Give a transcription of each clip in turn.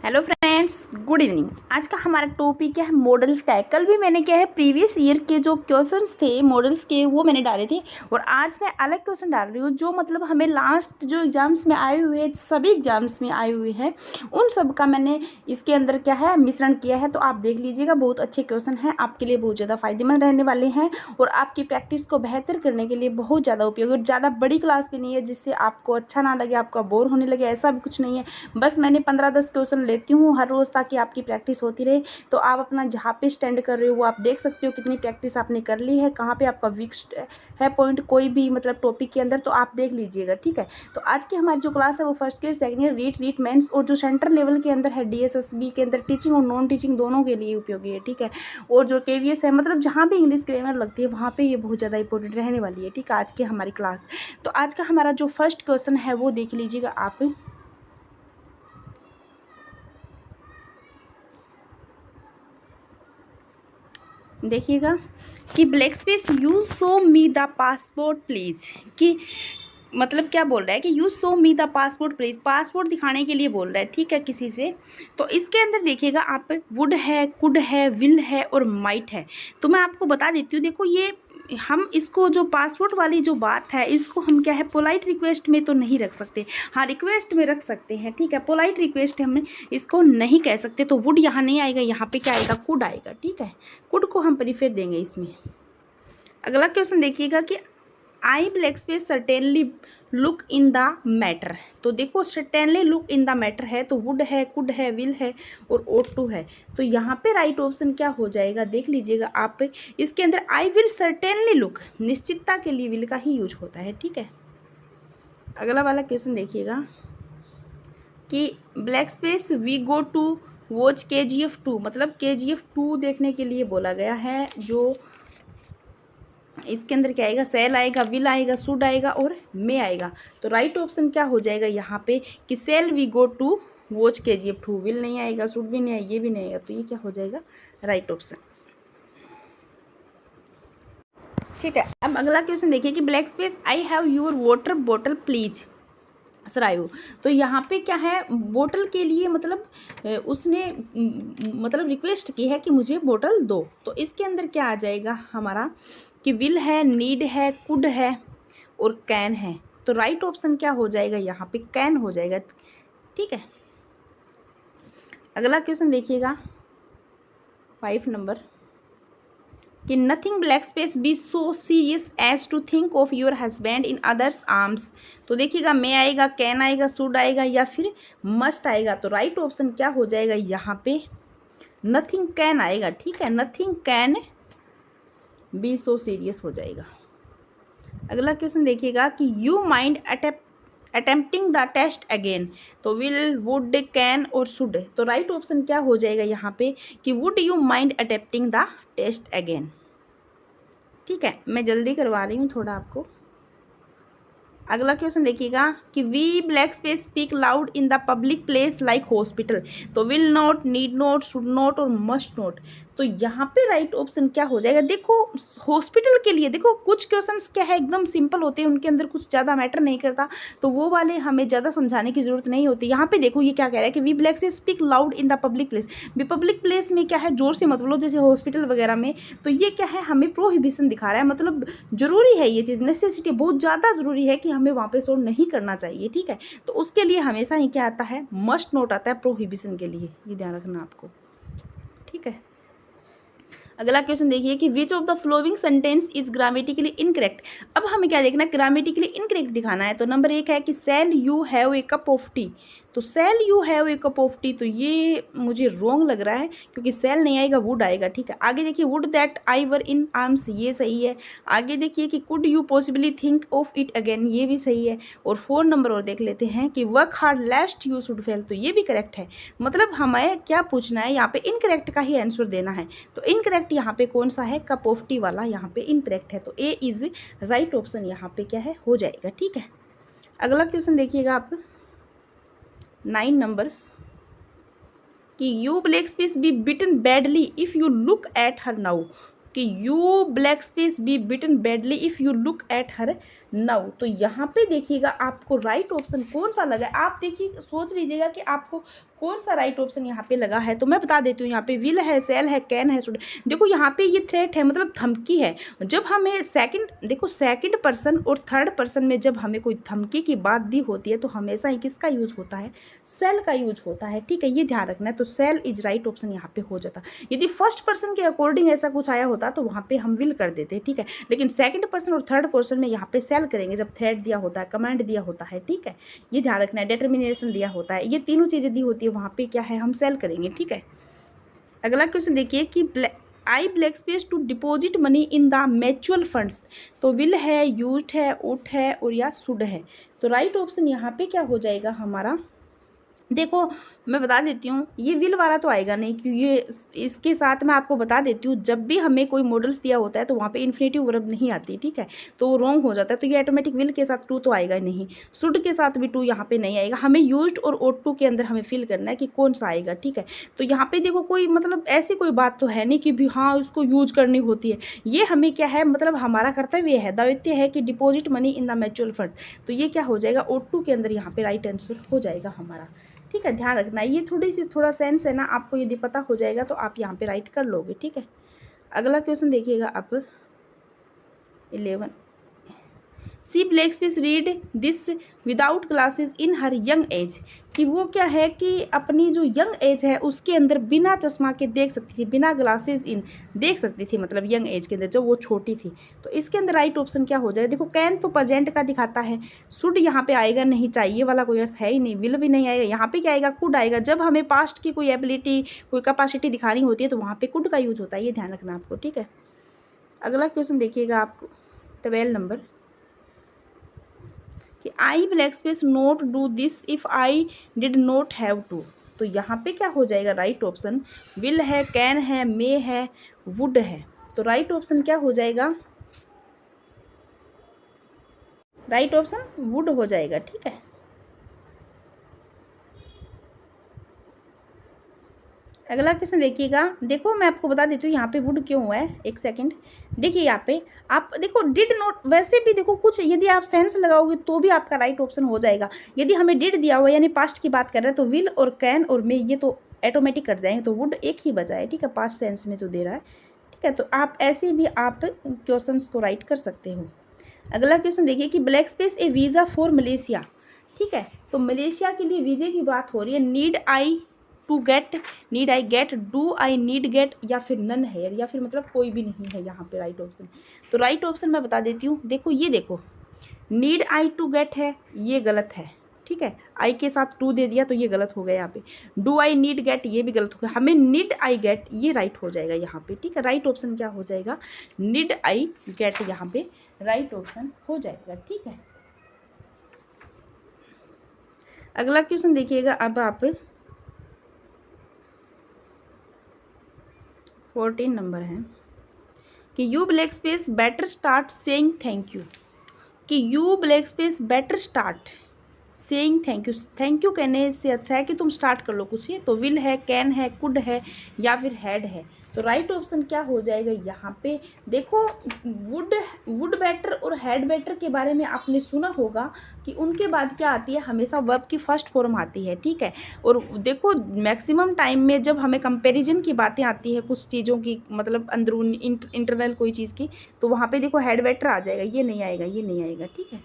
Hello friends, good evening. आज का हमारा टॉपिक क्या है? मॉडल्स का है। कल भी मैंने क्या है प्रीवियस ईयर के जो क्वेश्चंस थे मॉडल्स के वो मैंने डाले थे, और आज मैं अलग क्वेश्चन डाल रही हूँ जो मतलब हमें लास्ट जो एग्ज़ाम्स में आए हुए हैं, सभी एग्ज़ाम्स में आए हुए हैं, उन सब का मैंने इसके अंदर क्या है मिश्रण किया है। तो आप देख लीजिएगा, बहुत अच्छे क्वेश्चन हैं, आपके लिए बहुत ज़्यादा फायदेमंद रहने वाले हैं और आपकी प्रैक्टिस को बेहतर करने के लिए बहुत ज़्यादा उपयोगी। और ज़्यादा बड़ी क्लास भी नहीं है जिससे आपको अच्छा ना लगे, आपका बोर होने लगे, ऐसा भी कुछ नहीं है। बस मैंने 15-10 क्वेश्चन लेती हूँ हर रोज़ ताकि आपकी प्रैक्टिस होती रहे। तो आप अपना जहाँ पे स्टैंड कर रहे हो वो आप देख सकते हो कितनी प्रैक्टिस आपने कर ली है, कहाँ पे आपका वीक है पॉइंट कोई भी मतलब टॉपिक के अंदर, तो आप देख लीजिएगा। ठीक है, तो आज की हमारी जो क्लास है वो first year second year REET mains और जो सेंट्रल लेवल के अंदर है DSSB के अंदर टीचिंग और नॉन टीचिंग दोनों के लिए उपयोगी है। ठीक है, और जो KVS है मतलब जहाँ भी इंग्लिश ग्रामर लगती है वहाँ पे ये बहुत ज़्यादा इंपॉर्टेंट रहने वाली है। ठीक है, आज की हमारी क्लास। तो आज का हमारा जो फर्स्ट क्वेश्चन है वो देख लीजिएगा आप। देखिएगा कि black space you show me the passport please, कि मतलब क्या बोल रहा है कि you show me the passport please, passport दिखाने के लिए बोल रहा है। ठीक है, किसी से। तो इसके अंदर देखिएगा आप, वुड है, कुड है, विल है और माइट है। तो मैं आपको बता देती हूँ, देखो ये हम इसको जो पासपोर्ट वाली जो बात है इसको हम क्या है पोलाइट रिक्वेस्ट में तो नहीं रख सकते। हाँ, रिक्वेस्ट में रख सकते हैं। ठीक है, पोलाइट रिक्वेस्ट हम इसको नहीं कह सकते। तो वुड यहाँ नहीं आएगा, यहाँ पे क्या आएगा? कुड आएगा। ठीक है, कुड को हम प्रीफर देंगे इसमें। अगला क्वेश्चन देखिएगा कि I blank space certainly look in the matter. तो देखो certainly look in the matter है तो वुड है, कुड है, विल है और ought to है। तो यहाँ पे राइट ऑप्शन क्या हो जाएगा देख लीजिएगा आप। इसके अंदर आई विल सर्टेनली लुक, निश्चितता के लिए विल का ही यूज होता है। ठीक है, अगला वाला क्वेश्चन देखिएगा कि black space we go to watch KGF 2, मतलब KGF 2 देखने के लिए बोला गया है। जो इसके अंदर क्या आएगा? सेल आएगा, विल आएगा, शुड आएगा और मे आएगा। तो राइट ऑप्शन क्या हो जाएगा यहाँ पे कि shall we go to watch KGF 2। Will नहीं आएगा, शुड भी नहीं आएगा, ये भी नहीं आएगा, तो ये क्या हो जाएगा? Right option. ठीक है, अब अगला क्वेश्चन देखिए कि black space I have your water bottle please Sarayu. तो यहाँ पे क्या है? बोतल के लिए मतलब उसने मतलब रिक्वेस्ट की है कि मुझे बोतल दो। तो इसके अंदर क्या आ जाएगा हमारा कि विल है, नीड है, कुड है और कैन है। तो राइट ऑप्शन क्या हो जाएगा यहाँ पे? कैन हो जाएगा। ठीक है, अगला क्वेश्चन देखिएगा 5 नंबर कि nothing black space be so serious as to think of your husband in others arms. तो देखिएगा मे आएगा, कैन आएगा, शुड आएगा या फिर मस्ट आएगा। तो राइट ऑप्शन क्या हो जाएगा यहाँ पे? नथिंग कैन आएगा। ठीक है, nothing can be so serious हो जाएगा। अगला क्वेश्चन देखिएगा कि you mind attempting the test again. तो विल, वुड, कैन और शुड। तो राइट ऑप्शन क्या हो जाएगा यहाँ पे कि would you mind attempting the test again. ठीक है, मैं जल्दी करवा रही हूँ थोड़ा आपको। अगला क्वेश्चन देखिएगा कि we blank space speak loud in the public place like hospital. तो will not, need not, should not और मस्ट नॉट। तो यहाँ पे राइट ऑप्शन क्या हो जाएगा? देखो हॉस्पिटल के लिए देखो कुछ क्वेश्चंस क्या है एकदम सिंपल होते हैं, उनके अंदर कुछ ज़्यादा मैटर नहीं करता, तो वो वाले हमें ज़्यादा समझाने की जरूरत नहीं होती। यहाँ पे देखो ये क्या कह रहा है कि वी ब्लैक से speak loud in the public place. भी पब्लिक प्लेस में क्या है? जोर से मत बोलो, जैसे हॉस्पिटल वगैरह में। तो ये क्या है? हमें प्रोहिबिशन दिखा रहा है, मतलब जरूरी है ये चीज़, नेसेसिटी बहुत ज़्यादा ज़रूरी है कि हमें वहाँ पे शोर नहीं करना चाहिए। ठीक है, तो उसके लिए हमेशा ही क्या आता है? मस्ट नोट आता है प्रोहिबिशन के लिए, ये ध्यान रखना आपको। ठीक है, अगला क्वेश्चन देखिए कि which of the flowing sentence is grammatically incorrect. अब हमें क्या देखना है? ग्रामेटिकली इनकरेक्ट दिखाना है। तो नंबर 1 है कि shall you have a cup of tea. तो shall you have a cup of tea, तो ये मुझे रॉन्ग लग रहा है क्योंकि सेल नहीं आएगा, वुड आएगा। ठीक है, आगे देखिए would that I were in arms, ये सही है। आगे देखिए कि could you possibly think of it again, ये भी सही है। और 4 नंबर और देख लेते हैं कि work hard लेस्ट you should fail, तो ये भी करेक्ट है। मतलब हमें क्या पूछना है यहाँ पे? इनकरेक्ट का ही आंसर देना है। तो इनकरेक्ट यहाँ पे कौन सा है? कप ऑफ टी वाला यहाँ पे इनकरेक्ट है। तो ए इज राइट ऑप्शन यहाँ पे क्या है? हो जाएगा। ठीक है, अगला क्वेश्चन देखिएगा आप 9 नंबर कि you blank space be beaten badly if you look at her now. कि you blank space be beaten badly if you look at her now. तो यहाँ पे देखिएगा आपको राइट ऑप्शन कौन सा लगा है, आप देखिए सोच लीजिएगा कि आपको कौन सा राइट ऑप्शन यहाँ पे लगा है। तो मैं बता देती हूँ, यहाँ पे विल है, सेल है, कैन है, शुड। देखो यहाँ पे ये थ्रेट है, मतलब धमकी है। जब हमें सेकंड पर्सन और थर्ड पर्सन में जब हमें कोई धमकी की बात दी होती है तो हमेशा ही किसका यूज होता है, सेल का यूज होता है, ठीक है, ये ध्यान रखना है। तो सेल इज राइट ऑप्शन यहाँ पे हो जाता। यदि फर्स्ट पर्सन के अकॉर्डिंग ऐसा कुछ आया होता तो वहाँ पे हम विल कर देते, ठीक है, लेकिन सेकंड पर्सन और थर्ड पर्सन में यहाँ पे सेल करेंगे जब थ्रेट दिया होता है, कमांड दिया होता है, ठीक है, ये ध्यान रखना है। डिटर्मिनेशन दिया होता है, ये तीनों चीज़ें दी होती है, वहाँ पे क्या है, हम सेल करेंगे, ठीक है। अगला क्वेश्चन देखिए कि I blank space to deposit money in the mutual funds. तो विल है, यूज्ड है, उट है और या शुड है। तो राइट ऑप्शन यहाँ पे क्या हो जाएगा हमारा, देखो मैं बता देती हूँ, ये विल वाला तो आएगा नहीं, क्योंकि ये इसके साथ मैं आपको बता देती हूँ, जब भी हमें कोई मॉडल्स दिया होता है तो वहाँ पे इन्फिनेटिव वर्ब नहीं आती, ठीक है, तो वो रॉन्ग हो जाता है। तो ये ऑटोमेटिक विल के साथ टू तो आएगा ही नहीं, शुड के साथ भी टू यहाँ पे नहीं आएगा। हमें यूज्ड और ओट टू के अंदर हमें फिल करना है कि कौन सा आएगा, ठीक है। तो यहाँ पे देखो कोई मतलब ऐसी कोई बात तो है नहीं कि भी हाँ उसको यूज करनी होती है। ये हमें क्या है, मतलब हमारा कर्तव्य है, दायित्व है कि deposit money in the mutual fund. तो ये क्या हो जाएगा, ओट टू के अंदर यहाँ पे राइट आंसर हो जाएगा हमारा, ठीक है, ध्यान रखना। ये थोड़ा सेंस है ना, आपको यदि पता हो जाएगा तो आप यहाँ पे राइट कर लोगे, ठीक है। अगला क्वेश्चन देखिएगा आप 11, C blank space read this without glasses in her young age. कि वो क्या है कि अपनी जो यंग एज है उसके अंदर बिना चश्मा के देख सकती थी, बिना ग्लासेस इन देख सकती थी, मतलब यंग एज के अंदर जब वो छोटी थी। तो इसके अंदर राइट ऑप्शन क्या हो जाएगा, देखो कैन तो प्रेजेंट का दिखाता है, शुड यहाँ पे आएगा नहीं, चाहिए वाला कोई अर्थ है ही नहीं, विल भी नहीं आएगा, यहाँ पे क्या आएगा, कुड आएगा। जब हमें पास्ट की कोई एबिलिटी, कोई कैपेसिटी दिखानी होती है तो वहाँ पे कुड का यूज होता है, ये ध्यान रखना आपको, ठीक है। अगला क्वेश्चन देखिएगा आपको 12 नंबर, कि I blank space not do this if I did not have to. तो यहाँ पे क्या हो जाएगा, राइट ऑप्शन विल है, कैन है, मे है, वुड है। तो राइट ऑप्शन क्या हो जाएगा, राइट ऑप्शन वुड हो जाएगा, ठीक है। अगला क्वेश्चन देखिएगा, देखो मैं आपको बता देती हूँ यहाँ पे वुड क्यों हुआ है, एक सेकंड। देखिए यहाँ पे आप देखो डिड नॉट, वैसे भी देखो कुछ यदि आप सेंस लगाओगे तो भी आपका राइट ऑप्शन हो जाएगा। यदि हमें डिड दिया हुआ यानी पास्ट की बात कर रहे हैं तो विल और कैन और मे ये तो ऑटोमेटिक कट जाएंगे, तो वुड एक ही बचा है, ठीक है, पास्ट सेंस में जो दे रहा है, ठीक है। तो आप ऐसे भी आप क्वेश्चन को राइट कर सकते हो। अगला क्वेश्चन देखिए कि black space A visa for Malaysia, ठीक है, तो मलेशिया के लिए वीज़े की बात हो रही है। Need I to get, need I get, do I need get, या फिर नन है, या फिर मतलब कोई भी नहीं है यहाँ पे राइट ऑप्शन। तो राइट ऑप्शन मैं बता देती हूँ, देखो ये देखो नीड आई टू गेट है, ये गलत है, ठीक है, आई के साथ टू दे दिया तो ये गलत हो गया यहाँ पे। डू आई नीड गेट ये भी गलत हो गया, हमें नीड आई गेट ये राइट हो जाएगा यहाँ पे, ठीक है। राइट ऑप्शन क्या हो जाएगा, नीड आई गेट यहाँ पे राइट ऑप्शन हो जाएगा, ठीक है। अगला क्वेश्चन देखिएगा अब आप 14 नंबर है, कि you blank space better start saying thank you. कि you blank space better start saying thank you, thank you कहने से अच्छा है कि तुम स्टार्ट कर लो कुछ। तो विल है, कैन है, कुड है, या फिर हैड है। तो राइट ऑप्शन क्या हो जाएगा यहाँ पे, देखो वुड बेटर और हैड बेटर के बारे में आपने सुना होगा कि उनके बाद क्या आती है, हमेशा वर्ब की फर्स्ट फॉर्म आती है, ठीक है। और देखो मैक्सिमम टाइम में जब हमें कंपैरिजन की बातें आती है कुछ चीज़ों की, मतलब अंदरूनी इंटरनल कोई चीज़ की, तो वहाँ पे देखो हैड बेटर आ जाएगा, ये नहीं आएगा, ये नहीं आएगा, ठीक है।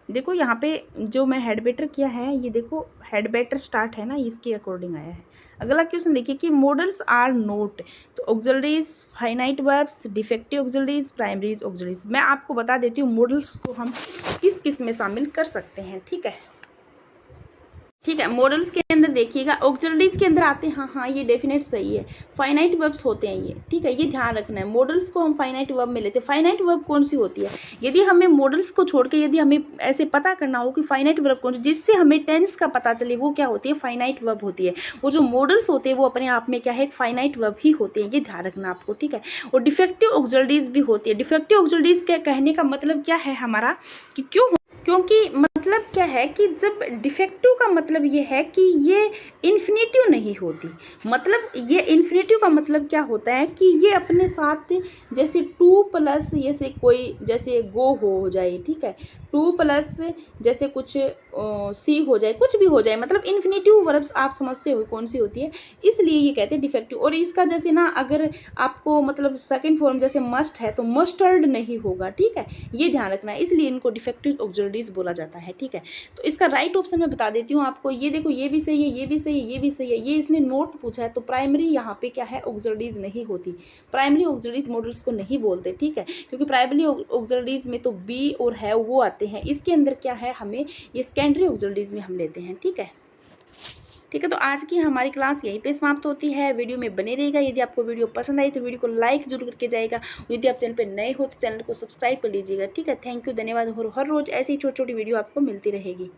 देखो यहाँ पे जो मैं हेड बेटर किया है, ये देखो हेड बेटर स्टार्ट है ना, इसके अकॉर्डिंग आया है। अगला क्वेश्चन देखिए कि मॉडल्स आर नोट, तो auxiliaries, finite verbs, defective auxiliaries, primaries auxiliaries. मैं आपको बता देती हूँ मॉडल्स को हम किस किस में शामिल कर सकते हैं, ठीक है, ठीक है। मॉडल्स के अंदर देखिएगा ऑक्सिलरीज के अंदर आते हैं, हाँ ये डेफिनेट सही है, फाइनाइट वर्ब्स होते हैं ये, ठीक है, ये ध्यान रखना है। मॉडल्स को हम फाइनाइट वर्ब में लेते हैं। फाइनाइट वर्ब कौन सी होती है, यदि हमें मॉडल्स को छोड़ के यदि हमें ऐसे पता करना हो कि फाइनाइट वर्ब कौन सी, जिससे हमें टेंस का पता चले, वो क्या होती है, फाइनाइट वर्ब होती है। वो जो मॉडल्स होते हैं वो अपने आप में क्या है, एक फाइनाइट वर्ब ही होते हैं, ये ध्यान रखना आपको, ठीक है। और डिफेक्टिव ऑक्सिलरीज भी होती है। डिफेक्टिव ऑक्सिलरीज के कहने का मतलब क्या है हमारा, कि क्योंकि मतलब मतलब क्या है कि जब डिफेक्टिव का मतलब ये है कि ये इन्फिनेटिव नहीं होती। मतलब ये इन्फिनेटिव का मतलब क्या होता है कि ये अपने साथ जैसे टू प्लस जैसे कोई जैसे गो हो जाए, ठीक है, टू प्लस जैसे कुछ सी हो जाए, कुछ भी हो जाए, मतलब इन्फिनेटिव वर्ब्स आप समझते हो कौन सी होती है, इसलिए ये कहते हैं डिफेक्टिव। और इसका जैसे ना अगर आपको मतलब सेकंड फॉर्म जैसे मस्ट है तो मस्टर्ड नहीं होगा, ठीक है, ये ध्यान रखना है, इसलिए इनको डिफेक्टिव ऑक्सिलरीज बोला जाता है, ठीक है। तो इसका राइट ऑप्शन मैं बता देती हूँ आपको, ये देखो ये भी सही है, ये भी सही है, ये भी सही है, ये इसने नोट पूछा है, तो प्राइमरी यहाँ पे क्या है, ऑक्सिलरीज नहीं होती, प्राइमरी ऑक्सिलरीज मॉडल्स को नहीं बोलते, ठीक है, क्योंकि प्राइमरी ऑक्सिलरीज में तो बी और है वो आते हैं, इसके अंदर क्या है, हमें ये सेकेंडरी ऑक्सिलरीज में हम लेते हैं, ठीक है। ठीक है, तो आज की हमारी क्लास यहीं पे समाप्त होती है। वीडियो में बने रहेगा। यदि आपको वीडियो पसंद आई तो वीडियो को लाइक जरूर करके जाएगा। यदि आप चैनल पे नए हो तो चैनल को सब्सक्राइब कर लीजिएगा, ठीक है। थैंक यू, धन्यवाद। और हर रोज ऐसी छोटी छोटी वीडियो आपको मिलती रहेगी।